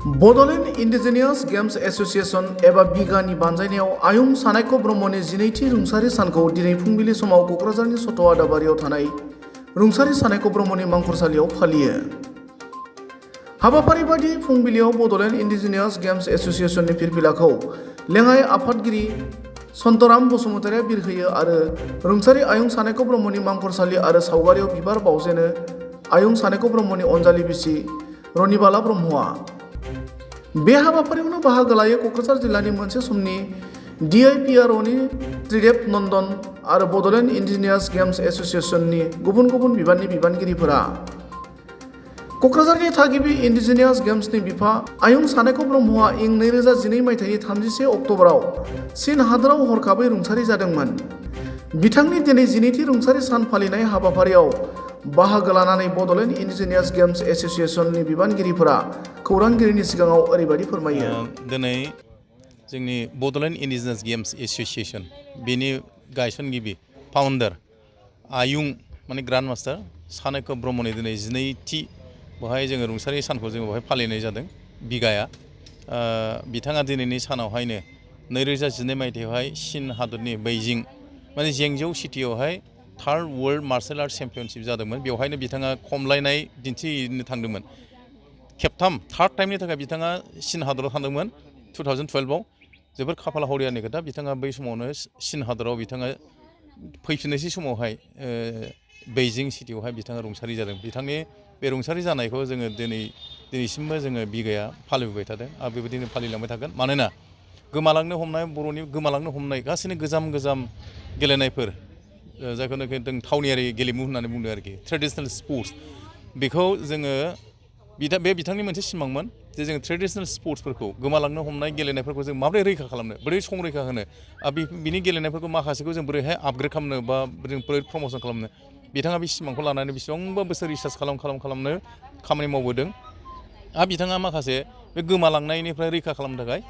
Bodoland indigenous games association एबा बिगानि बानजायनायाव आयुं सानायख' ब्रह्मनि 12थि रुंसारि सानखौ दिनै फुंबिलि समाव क'क्राझारनि सथ' आदाबारियाव थानाय रुंसारि सानायख' ब्रह्मनि मांखरसालियाव फालियो। हाबाफारि बायदियै फुंबिलियाव बड'लेण्ड इन्डिजिनियास गेम्स एसोसिएशननि फिरफिलाखौ लेङाइ आफादगिरि सन्तराम बसुमतारिया बिरहोयो आरो रुंसारि आयुं सानायख' ब्रह्मनि मांखरसालि आरो सावगारियाव बिबार बावजेनो आयुं सानायख' ब्रह्मनि अनजालि बिसि रनिबाला ब्रह्मआ। बे हाबाफारियावनो बाहागो लायो क'क्राझार जिल्लानि मोनसे समनि DIPROनि त्रिदेब नन्दन आरो बड'लेण्ड इन्डिजिनियास गेम्स एसोसिएशननि गुबुन गुबुन बिबाननि बिबानगिरिफोरा। क'क्राझारनि थागिबि इन्डिजिनियास गेम्सनि बिफा आयुं सानायख' ब्रह्मआ इं 2012 मायथाइनि 31 अक्ट'बराव चीन हादोराव हरखाबै रुंसारि जादोंमोन। बिथांनि दिनै 12थि रुंसारि सान फालिनाय हाबाफारियाव बाहागो लानानै बड'लेण्ड इन्डिजिनियास गेम्स एसोसिएशननि बिबानगिरिफोरा खौरांगिरिनि सिगाङाव ओरैबायदि फोरमायो। दिनै जोंनि बड'लेण्ड इन्डिजिनियास गेम्स एसोसिएशन बेनि गायसनगिरि फाउन्डार आयुं माने ग्रान्ड मास्टार सानायख' ब्रह्मनि दिनै 12थि बेवहाय जोङो रुंसारि सानखौ जोङो बेवहाय फालिनाय जादों बिगाया। बिथाङा दिनैनि सानावहायनो 2012 मायथाइयावहाय चीन हादरनि बैजिं माने जेंजौ सिटियावहाय third world martial art championship जादोंमोन। बेवहायनो बिथाङा खमलायनाय दिन्थिनो थांदोंमोन। खेबथाम थार्ड टाइमनि थाखाय बिथाङा चीन हादराव थांदोंमोन 2012आव। जोबोर खाफाल हावरियानि खोथा, बिथाङा बै समावनो चीन हादराव बिथाङा फैफिननायसै समावहाय बैजिं सिटियावहाय बिथाङा रुंसारि जादों। बिथांनि बे रुंसारि जानायखौ जोङो दिनैसिमबो जोङो बिगाया फालिबोबाय थादों आरो बेबायदिनो फालिलांबाय थागोन। मानोना गोमालांनो हमनाय बर'नि गोमालांनो हमनाय गासैनो गोजाम गेलेनायफोर जायखौनाखि जों थावनियारि गेलेमु होननानै बुंदों आरोखि ट्रेडिशनेल स्पर्ट्स, बेखौ जोङो बे बिथांनि मोनसे सिमांमोन जे जों ट्रेडिशनेल स्पर्ट्सफोरखौ गोमालांनो हमनाय गेलेनायफोरखौ जों माबोरै रैखा खालामनो, बोरै संरैखा होनो आरो बिनि गेलेनायफोरखौ माखासेखौ जों बोरैहाय आपग्रेड खालामनो बा जों बोरै प्रम'सन खालामनो, बिथाङा बे सिमांखौ लानानै बेसेबांबा बोसोर रिसार्च खालामनो खामानि मावबोदों। आरो बिथाङा माखासे बे गोमालांनायनिफ्राय रैखा खालामनो थाखाय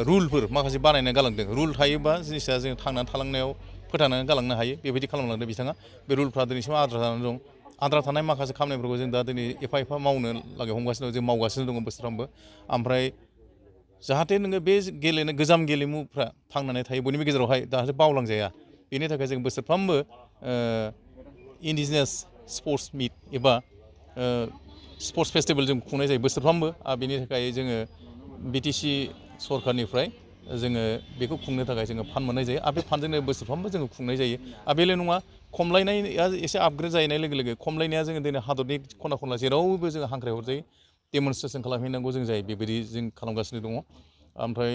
रुलफोर माखासे बानायना गालांदों। रुल थायोबा जिनिसा जों थांनानै थालांनायाव फोथांनानै गालांनो हायो, बेबायदि खालामलांदों बिथाङा। बे रुलफ्रा दिनैसिम आद्रा जानानै दं। आद्रा थानाय माखासे खामानिफोरखौ जों दा दिनै एफा मावनो लागै हमगासिनो दं, जों मावगासिनो दङ बोसोरफ्रोमबो। ओमफ्राय जाहाथे नोङो बे गोजाम गेलेमुफ्रा थांनानै थायो बयनिबो गेजेरावहाय जाहाथे बावलांजाया, बेनि थाखाय जों बोसोरफ्रोमबो इन्डिजिनियास स्पर्ट्स मिट एबा स्पर्ट्स फेस्टिभेल जों खुंनाय जायो बोसोरफ्रोमबो। आरो बेनि थाखाय जोङो BTC सरकारनिफ्राय जोङो बेखौ खुंनो थाखाय जोङो फान्ड मोननाय जायो आरो बे फान्डजोंनो बोसोरफ्रोमबो जोङो खुंनाय जायो। आरो बेल' नङा, खमलायनाया एसे आपग्रेड जाहैनाय लोगो लोगो खमलायनाया जोङो दिनै हादरनि खना खनला जेरावबो जोङो हांख्रायहरजायो, डेमनस्ट्रेसन खालामहैनांगौ जों जायो, बेबायदि जों खालामगासिनो दङ। ओमफ्राय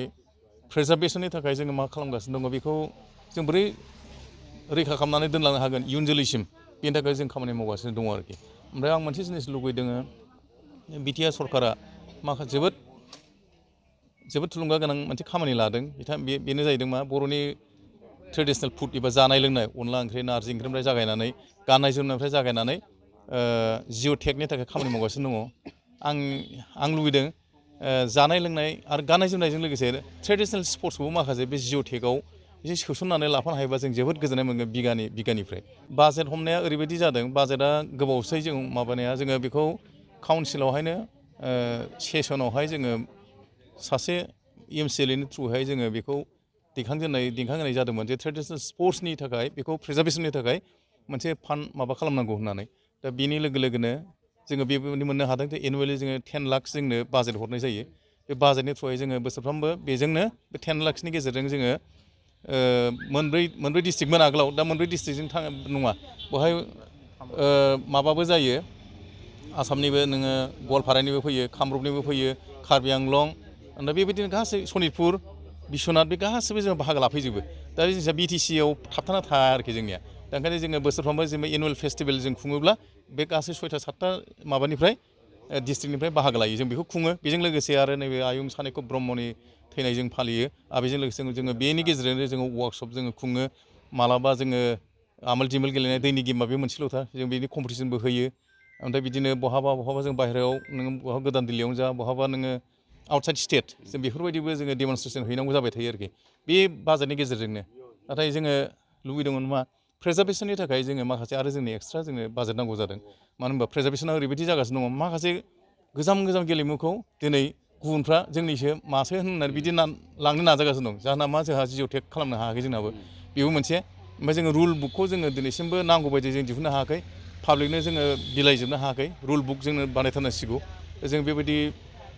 प्रिजार्भेसननि थाखाय जोङो मा खालामगासिनो दङ, बेखौ जों बोरै रैखा खालामनानै दोनलांनो हागोन इयुन जोलैसिम, बेनि थाखाय जों खामानि मावगासिनो दङ आरोखि। ओमफ्राय आं मोनसे जिनिस लुबैदों, बिटिआर सरकारा माखासे जोबोद थुलुंगा गोनां मोनसे खामानि लादों। बेनो जाहैदों मा, बर'नि ट्रेडिशनेल फुड एबा जानाय लोंनाय, अनला ओंख्रि नारजि ओंख्रिनिफ्राय जागायनानै गाननाय जोमनायनिफ्राय जागायनानै जिअ टेगनि थाखाय खामानि मावगासिनो दङ। आं लुबैदों जानाय लोंनाय आरो गाननाय जोमनायजों लोगोसे ट्रेडिशनेल स्पर्ट्सखौबो माखासे बे जिअ टेगआव एसे सोसननानै लाफानो हायोबा जों जोबोद गोजोननाय मोनगोन बिगानिफ्राय। बाजेट हमनाया ओरैबायदि जादों, बाजेटआ गोबावसै जों माबानाया, जोङो बेखौ काउन्सिलावहायनो सेसनावहाय जोङो सासे MCLAनि थ्रुहाय जोङो बेखौ दैखांहोनाय जादोंमोन जे ट्रेडिशनेल स्पर्ट्सनि थाखाय बेखौ प्रिजार्भेसननि थाखाय मोनसे फान्ड माबा खालामनांगौ होननानै। दा बेनि लोगो लोगोनो जोङो बेबायदि मोननो हादों जे एनुवेलि जोङो 10 लाख जोंनो बाजेट हरनाय जायो। बे बाजेटनि थ्रुयै जोङो बोसोरफ्रोमबो बेजोंनो बे 10 लाखनि गेजेरजों जोङो मोनब्रै डिस्ट्रिक्टमोन आगोलाव, दा मोनब्रै डिस्ट्रिक्टजों नङा, बेवहाय माबाबो जायो, आसामनिबो नोङो गवालपारानिबो फैयो, कामरुपनिबो फैयो, कार्बि आंलं, ओमफ्राय बेबायदिनो गासै सनितपुर, बिश्वनाथ, बे गासैबो जों बाहागो लाफैजोबो। दा जिनिसा BTCआव थाबथाना थाया आरोखि जोंनिया। दा ओंखायनो जोङो बोसोरफ्रोमबो जेनेबा एनुवेल फेस्टिभेल जों खुङोब्ला बे गासै 6-7टा माबानिफ्राय डिस्ट्रिक्टनिफ्राय बाहागो लायो, जों बेखौ खुङो। बेजों लोगोसे आरो नैबे आयुं सानायख' ब्रह्मनि थैनाय जों फालियो। आरो बेजों लोगोसे जोङो बेनि गेजेरजोंनो जोङो वार्कशप जोङो खुङो। मालाबा जोङो आमोल दिमोल गेलेनाय दैनि गेमा बे मोनसेल'था, जों बेनि कम्पिटिसनबो होयो। ओमफ्राय बिदिनो बहाबा जों बाहेरायाव, नोङो बहाबा गोदान दिल्लीयावनो जा, बहाबा नोङो आउटसाइड स्टेट, जों बेफोरबायदिबो जोङो डेमनस्ट्रेसन हैनांगौ जाबाय थायो आरोखि बे बाजेटनि गेजेरजोंनो। नाथाय जोङो लुबैदोंमोन मा, प्रिजार्भेसननि थाखाय जोङो माखासे आरो जोंनो एक्सट्रा जोंनो बाजेट नांगौ जादों। मानो होनबा प्रिजार्भेसना ओरैबायदि जागासिनो दङ, माखासे गोजाम गेलेमुखौ दिनै गुबुनफ्रा जोंनिसो मासो होननानै बिदि लांनो नाजागासिनो दं जाहोना मा जोंहा जिअ'टेक खालामनो हायाखै जोंनाबो बेबो मोनसे ओमफ्राय जोङो रुल बुकखौ जोङो दिनैसिमबो नांगौ बायदि जों दिहुननो हायाखै पाब्लिकनो जोङो बिलाइजोबनो हायाखै रुल बुक जोंनो बानायथारनांसिगौ जों बेबायदि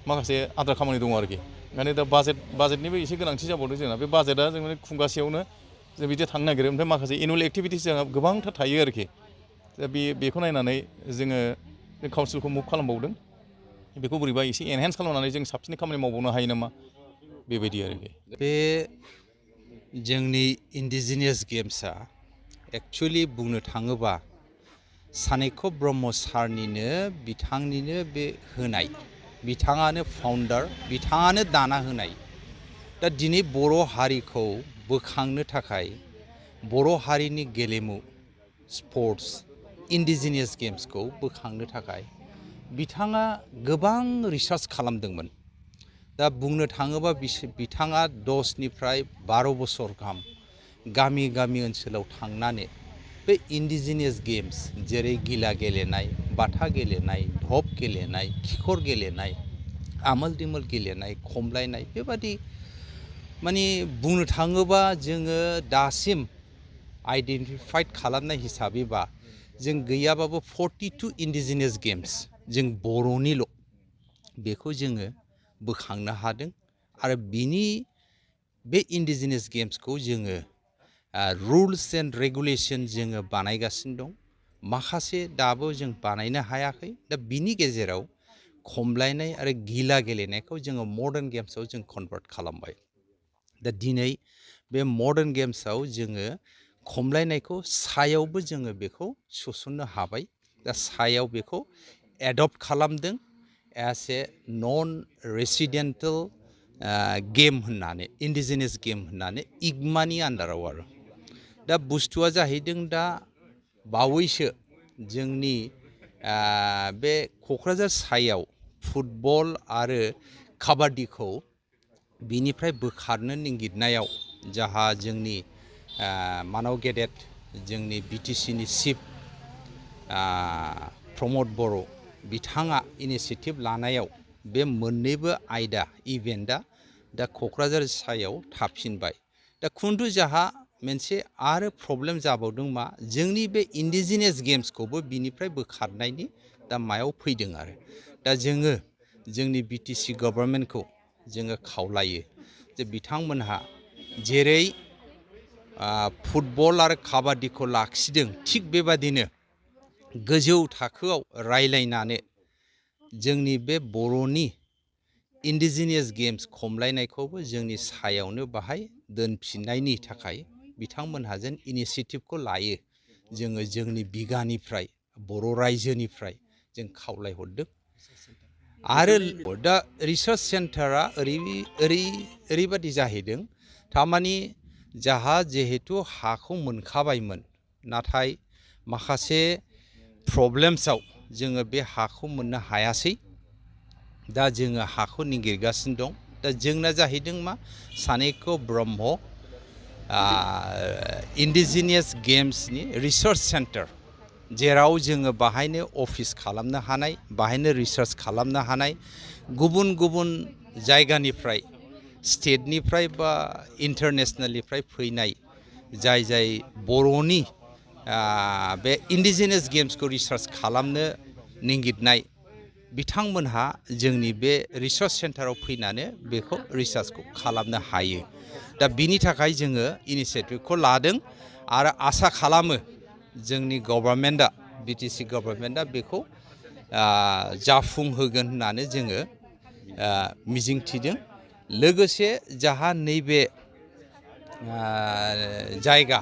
माखासे आद्रा खामानि दङ आरोखि माने दा बाजेटनिबो एसे गोनांथि जाबावदों जोंना बे बाजेटआ जों माने खुंगासेयावनो जों बिदि थांनो नागिरो ओमफ्राय माखासे एनुवेल एक्टिभिटिस जोंहा गोबांथार थायो आरोखि दा बेखौ नायनानै जोङो काउन्सिलखौ मुभ खालामबावदों बेखौ बोरैबा एसे एनहेन्स खालामनानै जों साबसिन खामानि मावबावनो हायो नामा बेबायदि आरोखि बे जोंनि इन्डिजिनियास गेम्सआ एक्सुवेलि बुंनो थाङोबा सानेक' ब्रह्म सारनिनो बिथांनिनो बे होनाय बिथाङानो फाउन्डार बिथाङानो दाना होनाय दा दिनै बर' हारिखौ बोखांनो थाखाय बर' हारिनि गेलेमु स्पर्ट्स इन्डिजिनियास गेम्सखौ बोखांनो थाखाय बिथाङा गोबां रिसार्च खालामदोंमोन दा बुंनो थाङोबा बिथाङा 10निफ्राय 12 बोसोर गाहाम गामि गामि ओनसोलाव थांनानै बे इन्डिजिनियास गेम्स जेरै गिला गेलेनाय बाथा गेलेनाय धप गेलेनाय खिखर गेलेनाय आमोल दिमोल गेलेनाय खमलायनाय बेबादि माने बुंनो थाङोबा जोङो दासिम आइडेन्टिफाइड खालामनाय हिसाबैबा जों गैयाबाबो 42 इन्डिजिनियास गेम्स जों बर'निल' बेखौ जोङो बोखांनो हादों आरो बिनि बे इन्डिजिनियास गेम्सखौ जोङो रुल्स एन्ड रेगुलेसन जोङो बानायगासिनो दं माखासे दाबो जों बानायनो हायाखै दा बिनि गेजेराव खमलायनाय आरो गिला गेलेनायखौ जोङो मडार्न गेम्सआव जों कनभार्ट खालामबाय दा दिनै बे मडार्न गेम्सआव जोङो खमलायनायखौ सायावबो जोङो बेखौ सोसननो हाबाय दा सायाव बेखौ एडप्ट खालामदों एस ए नन रेसिडेन्टेल गेम होननानै इन्डिजिनियास गेम होननानै इगमानि आन्दाराव आरो दा बुस्थुआ जाहैदों दा बावैसो जोंनि बे क'क्राझार सायाव फुटबल आरो काबाड्डिखौ बिनिफ्राय बोखारनो नागिरनायाव जाहा जोंनि मानाव गेदेत जोंनि बिटिसिनि चिफ प्रमद बर' बिथाङा इनिसियेटिभ लानायाव बे मोननैबो आयदा इभेन्टआ दा क'क्राझार सायाव थाफिनबाय दा खिन्थु जाहा मोनसे आरो प्रब्लेम जाबावदों मा जोंनि बे इन्डिजिनियास गेम्सखौबो बिनिफ्राय बोखारनायनि दा मायाव फैदों आरो दा जोङो जोंनि बिटिसि गभर्नमेन्टखौ जोङो खावलायो जे बिथांमोनहा जेरै फुटबल आरो काबाड्डिखौ लाखिदों थिग बेबादिनो गोजौ थाखोआव रायलायनानै जोंनि बे बर'नि इन्डिजिनियास गेम्स खमलायनायखौबो जोंनि सायावनो बाहाय दोनफिननायनि थाखाय बिथांमोनहा जेन इनिसियेटिभखौ लायो जोङो जोंनि बिगानिफ्राय बर' रायजोनिफ्राय जों खावलायहरदों आरो दा रिसार्च सेन्टारा ओरैबादि जाहैदों थारमानि जाहा जिहेतु हाखौ मोनखाबायमोन नाथाय माखासे प्रब्लेम्सआव जोङो बे हाखौ मोननो हायासै दा जोङो हाखौ नागिरगासिनो दं दा जोंना जाहैदों मा सानेक' ब्रह्म इन्डिजिनियास गेम्सनि रिसार्च सेन्टार जेराव जोङो बाहायनो अफिस खालामनो हानाय बाहायनो रिसार्च खालामनो हानाय गुबुन गुबुन जायगानिफ्राय स्टेटनिफ्राय बा इन्टारनेसनेलनिफ्राय फैनाय जाय बर'नि बे इन्डिजिनियास गेम्सखौ रिसार्च खालामनो नागिरनाय बिथांमोनहा जोंनि बे रिसार्च सेन्टाराव फैनानै बेखौ रिसार्चखौ खालामनो हायो दा बिनि थाखाय जोङो इनिसियेटिभखौ लादों आरो आसा खालामो जोंनि गभर्नमेन्टआ बिटिसि गभर्नमेन्टआ बेखौ जाफुंहोगोन होननानै जोङो मिजिंथिदों लोगोसे जाहा नैबे जायगा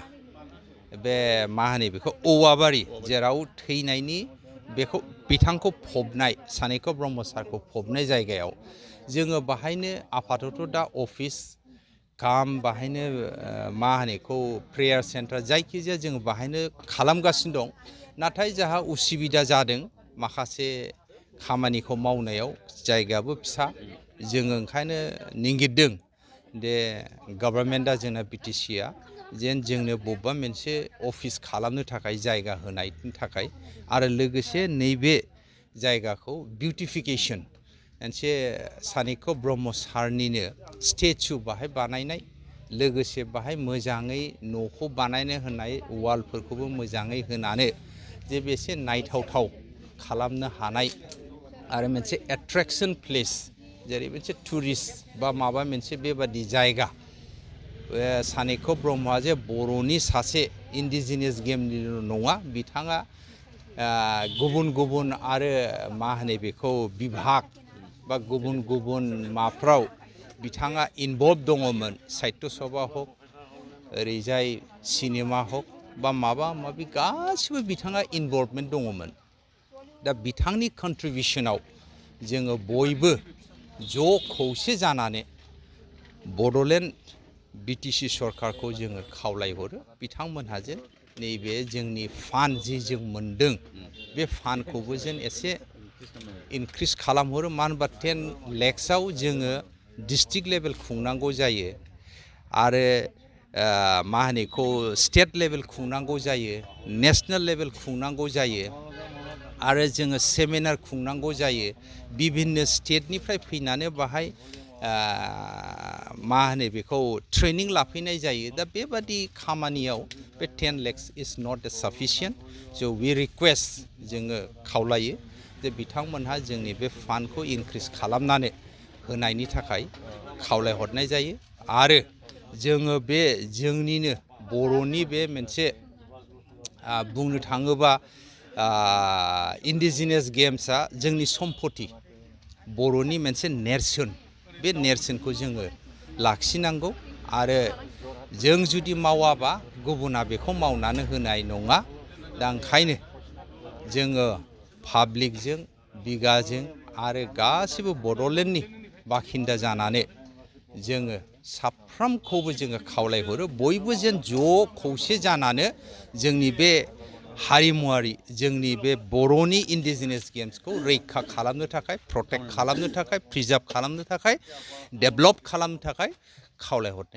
बे मा होनो बेखौ औवाबारि जेराव थैनायनि बेखौ बिथांखौ फबनाय सानेक' ब्रह्म सारखौ फबनाय जायगायाव जोङो बाहायनो आपातत दा अफिस काम बाहायनो मा होनो बेखौ प्रेयार सेन्टार जायखिजाया जोङो बाहायनो खालामगासिनो दं नाथाय जाहा उसुबिदा जादों माखासे खामानिखौ मावनायाव जायगायाबो फिसा जोङो ओंखायनो नागिरदों दे गभर्नमेन्टआ जोंना बिटिसिआ जेन जोंनो बबेबा मोनसे अफिस खालामनो थाखाय जायगा होनायनि थाखाय आरो लोगोसे नैबे जायगाखौ बिउटिफिकेसन मोनसे सानिको ब्रह्म सारनिनो स्टेचु बाहाय बानायनाय लोगोसे बाहाय मोजाङै न'खौ बानायनो होनाय वालफोरखौबो मोजाङै होनानै जे बेसे नायथावथाव खालामनो हानाय आरो मोनसे एट्रेक्शन प्लेस जेरै मोनसे टुरिस्ट बा माबा मोनसे बेबादि जायगा सानिको ब्रह्मआ जे बर'नि सासे इन्डिजिनियास गेमनि नङा बिथाङा गुबुन गुबुन आरो मा होनो बेखौ बिभाग बा गुबुन गुबुन माफ्राव बिथाङा इनभल्भ दङमोन साहित्य सभा हक ओरैजाय सिनेमा हक बा माबा माबि गासिबो बिथाङा इनभल्भमेन्ट दङमोन दा बिथांनि कन्ट्रिबिउसनाव जोङो बयबो ज' खौसे जानानै बड'लेण्ड बिटिसि सरकारखौ जोङो खावलायहरो बिथांमोनहा जे नैबे जोंनि फान्ड जि जों मोनदों बे फान्डखौबो जेन एसे इनक्रिज खालामहरो मानो होनबा 10 lakhsआव जोङो डिस्ट्रिक्ट लेभेल खुंनांगौ जायो आरो मा होनो बेखौ स्टेट लेभेल खुंनांगौ जायो नेशनेल लेभेल खुंनांगौ जायो आरो जोङो सेमिनार खुंनांगौ जायो बिभिन्न स्टेटनिफ्राय फैनानै बाहाय मा होनो बेखौ ट्रेनिं लाफैनाय जायो दा बेबादि खामानियाव बे 10 lakhs इज नट साफिसियेन्ट स' वी रिक्वेस्ट जोङो खावलायो जे बिथांमोनहा जोंनि बे फान्डखौ इनक्रिज खालामनानै होनायनि थाखाय खावलायहरनाय जायो आरो जोङो बे जोंनिनो बर'नि बे मोनसे बुंनो थाङोबा इन्डिजिनियास गेम्सआ जोंनि सम्पति बर'नि मोनसे नेरसोन बे नेरसोनखौ जोङो लाखिनांगौ आरो जों जुदि मावाबा गुबुना बेखौ मावनानै होनाय नङा दा ओंखायनो जोङो पाब्लिकजों बिगाजों आरो गासिबो बड'लेण्डनि बाखिन्दा जानानै जोङो साफ्रोमखौबो जोङो खावलायहरो बयबो जेन ज' खौसे जानानै जोंनि बे हारिमुवारि जोंनि बे बर'नि इन्डिजिनियास गेम्सखौ रैखा खालामनो थाखाय प्रटेक्ट खालामनो थाखाय प्रिजार्भ खालामनो थाखाय डेभेलप खालामनो थाखाय खावलायहरनाय